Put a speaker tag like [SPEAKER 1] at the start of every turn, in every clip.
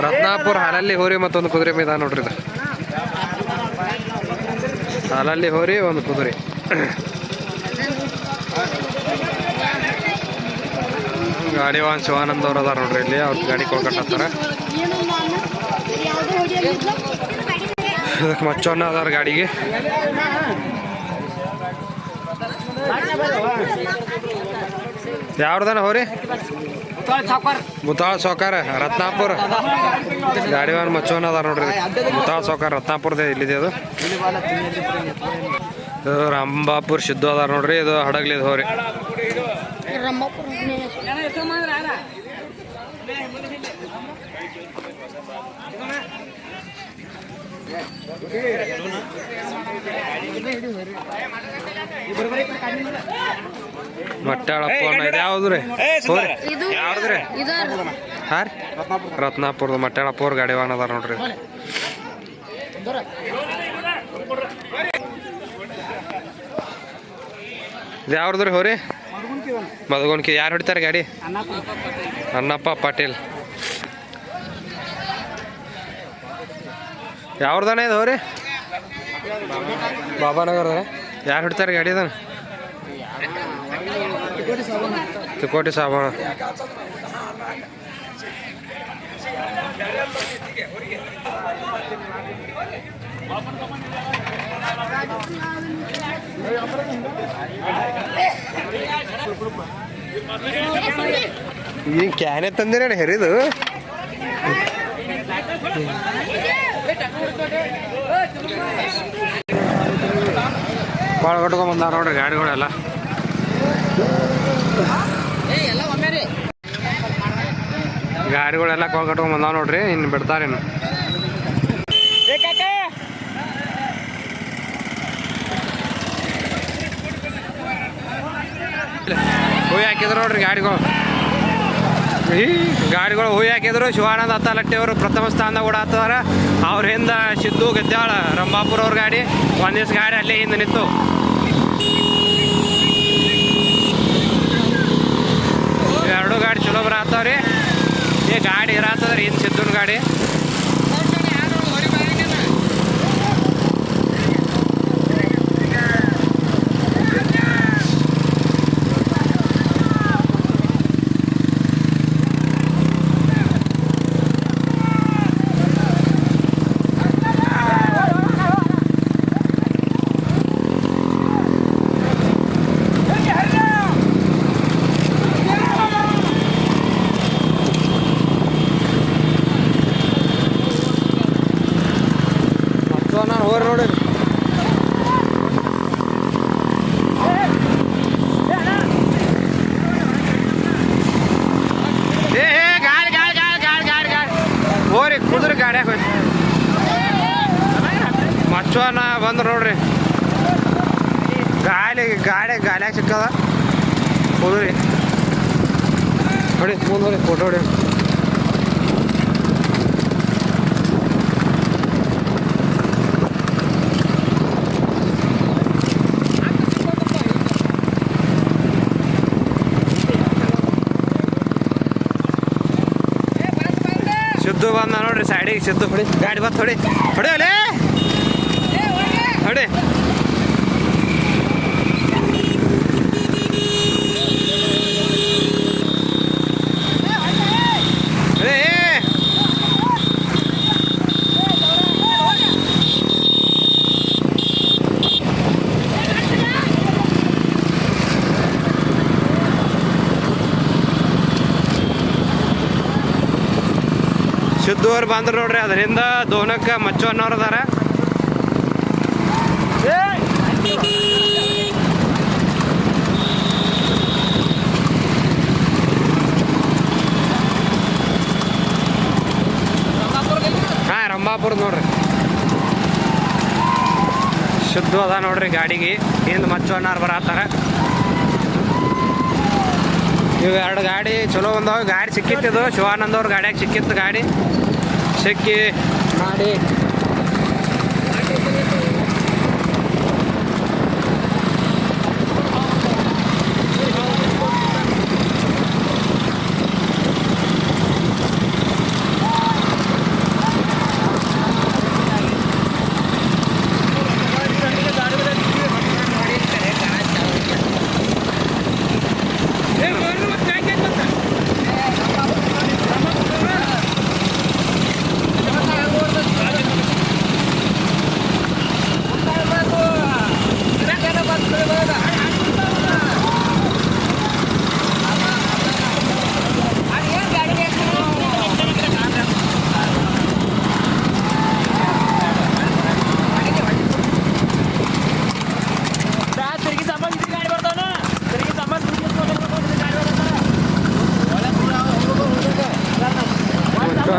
[SPEAKER 1] ರತ್ನಾಪುರ ಹಾಲಲ್ಲಿ ಹೋರಿ ಮತ್ತೊಂದು ಕುದುರೆ ಮೈದಾನ ನೋಡ್ರಿ ಇದು. ಹಾಲಲ್ಲಿ ಹೋರಿ ಒಂದು ಕುದುರೆ. ಗಾಡಿ ವಾನ್ ಶಿವಾನಂದ್ ಅವ್ರು ಅದಾರ ನೋಡ್ರಿ ಇಲ್ಲಿ. ಅವ್ರ ಗಾಡಿ ಕೊಳ್ಕಟ್ಟಾರ. ಇದಕ್ಕೆ ಮಚ್ಚವನ್ನ ಅದಾರ ಗಾಡಿಗೆ. ಯಾವ್ದನ ಹೋರಿ? ಮುತಾಳ್ ಸೌಕಾರ ರತ್ನಾಪುರ. ಗಾಡಿವಾನ್ ಮಚ್ಚವನ್ನ ಅದಾರ ನೋಡ್ರಿ. ಮುತಾಳ್ ಸೌಕಾರ ರತ್ನಾಪುರದ ಇಲ್ಲಿದೆ ಅದು. ರಂಭಾಪುರ್ ಸಿದ್ದು ಅದಾರ ನೋಡ್ರಿ. ಇದು ಹಡಗ್ಲಿದ್ ಹೋರಿ. ಮಟ್ಟಾಳಪ್ಪ ಇದು ಯಾವ್ದ್ರಿ? ಯಾವ್ದ್ರಿ? ಹಾ ರೀ ರತ್ನಾಪುರದ ಮಟ್ಟಾಳಪ್ಪ ಅವ್ರ ಗಾಡಿ ವಾಹನ ಅದಾರ ನೋಡ್ರಿ. ಇದು ಯಾವ್ದ್ರಿ ಹೋರಿ? ಮದಗೋನ್ಕಿ. ಯಾರು ಹೊಡಿತಾರೆ ಗಾಡಿ? ಅನ್ನಪ್ಪ ಪಾಟೀಲ್. ಯಾವ್ದಾನ ಇದು ಹೋರಿ? ಬಾಬಾನಗರ. ಯಾರು ಹೊಡಿತಾರೆ ಗಾಡಿ? ಅದನ್ನ ತಿಕೋಟಿ ಸಾಬಾನ. ಏನು ಕ್ಯಾನೆ ತಂದಿರ ಹೆರಿದು? ಭಾಳ ಕಟ್ಕೊಂಬಂದಾರ ನೋಡ್ರಿ ಗಾಡಿಗಳೆಲ್ಲ. ಗಾಡಿಗಳೆಲ್ಲ ಕೊಳ ಕಟ್ಕೊಂಬಂದಾವ ನೋಡ್ರಿ. ಇನ್ನು ಬಿಡ್ತಾರೇನು? ಹೂವು ಹಾಕಿದ್ರು ನೋಡ್ರಿ ಗಾಡಿಗಳು. ಹೂವು ಹಾಕಿದ್ರು. ಶಿವಾನಂದ ಅತ್ತಾಲಟ್ಟಿ ಅವರು ಪ್ರಥಮ ಸ್ಥಾನದಾಗ ಓಡಾಡ್ತಾರ. ಅವ್ರ ಹಿಂದ ಸಿದ್ದು ಗದ್ದಾಳ ರಂಭಾಪುರ ಅವ್ರ ಗಾಡಿ. ಒಂದ್ ದಿವ್ಸ ಗಾಡಿ ಅಲ್ಲೇ ಹಿಂದೆ ನಿಂತು. ಎರಡು ಗಾಡಿ ಚಲೋ ಬರತ್ತಾವ್ರಿ. ಈ ಗಾಡಿ ಇರತ್ತದ್ರಿ ಹಿಂದೆ ಸಿದ್ದನ ಗಾಡಿ. ಹೋರಿ ನೋಡಿ. ಹೋರಿ ಕುದುರೆ ಗಾಡ್ಯಾಗ ಹೋಯ್ತು. ಮಚ್ಚವನ್ನ ಬಂದ್ರು ನೋಡ್ರಿ. ಗಾಡ್ಯಾಗ ಸಿಕ್ಕದ ಕುದುರೆ. ನೋಡಿ ಮುಂದೆ ನೋಡಿ ಫೋಟೋ ಹೊಡಿ. ಸಿದ್ದು ಬಂದ ನೋಡ್ರಿ ಸೈಡಿಗೆ. ಸಿದ್ದು ಹೊಡಿ ಗಾಡಿ ಬತ್ ಹೊಡಿ ಹೊಡಿ ಅಲ್ಲೇ ಹೊಡಿ. ಸಿದ್ದು ಅವ್ರು ಬಂದ್ರು ನೋಡ್ರಿ. ಅದರಿಂದ ದೋನಕ್ಕೆ ಮಚ್ಚವನ್ನವ್ರು ಅದಾರ. ಹಾಂ ರಂಭಾಪುರದ ನೋಡ್ರಿ. ಸಿದ್ದು ಅದ ನೋಡ್ರಿ ಗಾಡಿಗೆ. ಹಿಂದೆ ಮಚ್ಚವನ್ನವ್ರು ಬರತ್ತಾರ. ಇವು ಎರಡು ಗಾಡಿ ಚಲೋ ಬಂದವ. ಗಾಡಿ ಸಿಕ್ಕಿತ್ತು ಶಿವಾನಂದ್ ಅವ್ರ ಗಾಡಿಯಾಗ ಸಿಕ್ಕಿತ್ತು. ಗಾಡಿ ಸಿಕ್ಕಿ ಮಾಡಿ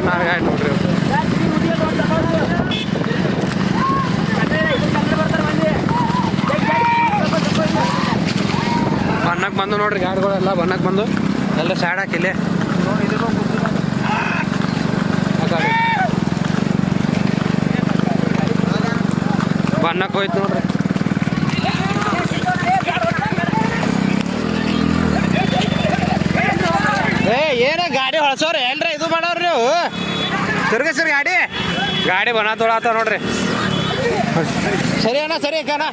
[SPEAKER 1] ನಾಳೆ ಗಾಡಿ ನೋಡ್ರಿ ಇವ್ರು. ಬನ್ನಕ್ಕೆ ಬಂದು ನೋಡ್ರಿ ಗಾಡಿಗಳೆಲ್ಲ ಬನ್ನಕ್ಕೆ ಬಂದು ಎಲ್ಲ ಸೈಡ್ ಹಾಕಿಲ್ಲಿ ಬನ್ನಕ್ಕೆ ಹೋಯ್ತು ನೋಡ್ರಿ. ಏನ ಗಾಡಿ ಹೊಳ್ಸೋರಿ ಎಲ್ರಿ ಇದು ಮಾಡೋರಿ ನೀವು ತಿರ್ಗಿಸ್ರಿ ಗಾಡಿ ಬನ ತೊಳಾತ ನೋಡ್ರಿ. ಸರಿ ಅಣ್ಣ ಸರಿ ಅಕ್ಕಣ್ಣ.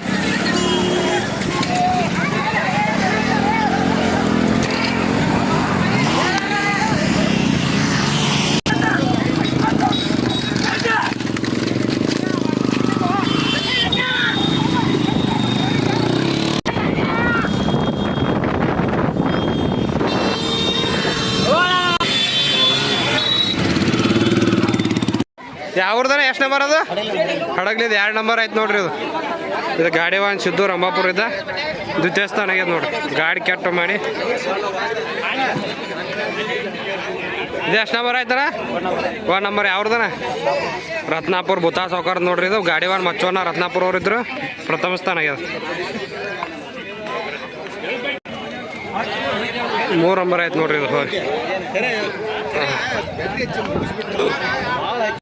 [SPEAKER 1] ಯಾವ್ರದಾನ ಎಷ್ಟು ನಂಬರ್ ಅದು ಹಡಗ್ಲಿದ್ದು 2 ನಂಬರ್ ಆಯ್ತು ನೋಡ್ರಿ. ಇದು ಗಾಡಿ ಒಂದು ಸಿದ್ದು ರಂಭಾಪುರ ಇದ್ದ ದ್ವಿತೀಯ ಸ್ಥಾನ ಆಗ್ಯದ ನೋಡ್ರಿ. ಗಾಡಿ ಕೆಟ್ಟ ಮಾಡಿ ಇದು ಎಷ್ಟು ನಂಬರ್ ಆಯ್ತಾರ 1 ನಂಬರ್ ಯಾವ್ರದನ ರತ್ನಾಪುರ ಬುತ್ತಾ ಸಾವ್ಕಾರ ನೋಡ್ರಿ. ಇದು ಗಾಡಿ ಒಂದು ಮಚ್ಚೋನ ರತ್ನಾಪುರ ಅವ್ರು ಇದ್ರು ಪ್ರಥಮ ಸ್ಥಾನ ಆಗ್ಯದ. 3 ನಂಬರ್ ಆಯ್ತು ನೋಡ್ರಿ ಇದು.